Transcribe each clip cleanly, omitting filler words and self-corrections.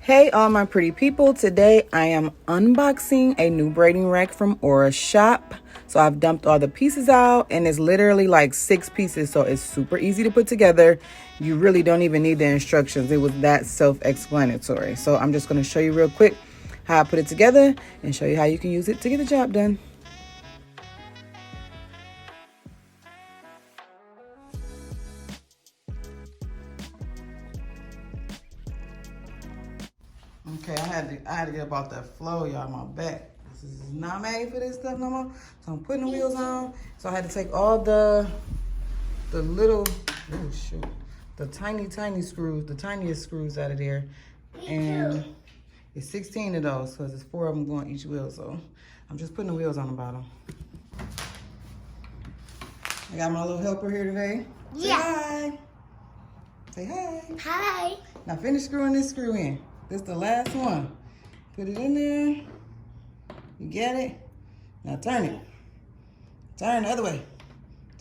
Hey all my pretty people, today I am unboxing a new braiding rack from Aura Shop. So I've dumped all the pieces out and it's literally like 6 pieces, so it's super easy to put together. You really don't even need the instructions. It was that self-explanatory. So I'm just going to show you real quick how I put it together and show you how you can use it to get the job done. Okay, I had to get up off that floor, y'all. My back. This is not made for this stuff no more. So I'm putting the wheels on. So I had to take all the little, oh shoot, the tiny screws, the tiniest screws out of there. And it's 16 of those because it's 4 of them going each wheel. So I'm just putting the wheels on the bottom. I got my little helper here today. Yeah. Say hi. Say hi. Hi. Now finish screwing this screw in. This is the last one. Put it in there. You get it? Now turn it. Turn the other way.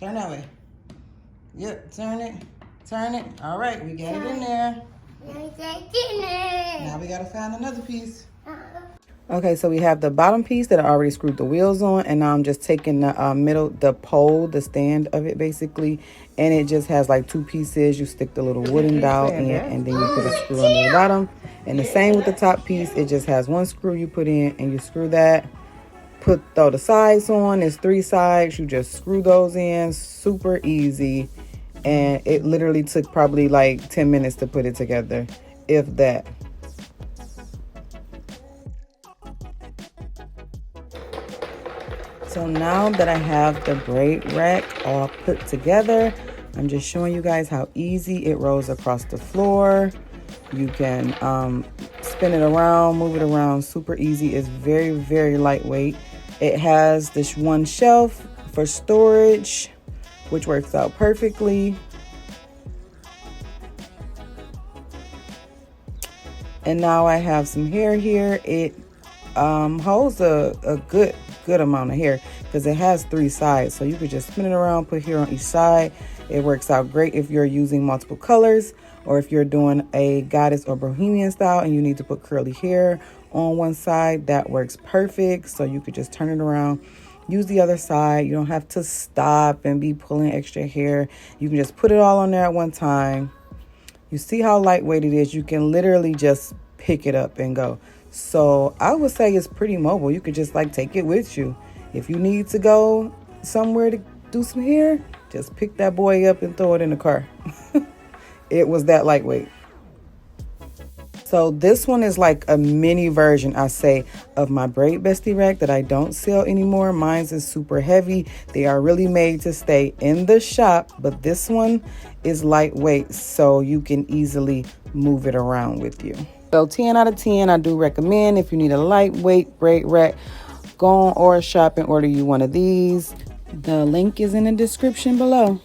Turn that way. Yep, turn it. Turn it. All right, we got it in there. Now we gotta find another piece. Okay, so we have the bottom piece that I already screwed the wheels on, and now I'm just taking the middle, the pole, the stand of it basically, and it just has like 2 pieces. You stick the little wooden dowel in, and then you put a screw under the bottom. And the same with the top piece, it just has 1 screw you put in, and you screw that. Throw the sides on. It's 3 sides. You just screw those in. Super easy, and it literally took probably like 10 minutes to put it together, if that. So now that I have the braid rack all put together, I'm just showing you guys how easy it rolls across the floor. You can spin it around, move it around, super easy. It's very, very lightweight. It has this 1 shelf for storage, which works out perfectly. And now I have some hair here. It holds a good amount of hair because it has 3 sides, so you could just spin it around, put hair on each side. It works out great if you're using multiple colors, or if you're doing a goddess or bohemian style and you need to put curly hair on one side. That works perfect. So you could just turn it around, use the other side. You don't have to stop and be pulling extra hair. You can just put it all on there at one time. You see how lightweight it is. You can literally just pick it up and go. So I would say it's pretty mobile. You could just like take it with you. If you need to go somewhere to do some hair, just pick that boy up and throw it in the car. It was that lightweight. So this one is like a mini version, I say, of my Braid Bestie rack that I don't sell anymore. Mine's is super heavy. They are really made to stay in the shop, but this one is lightweight, so you can easily move it around with you. So 10 out of 10, I do recommend. If you need a lightweight braid rack, go on Aura Shop and order you one of these. The link is in the description below.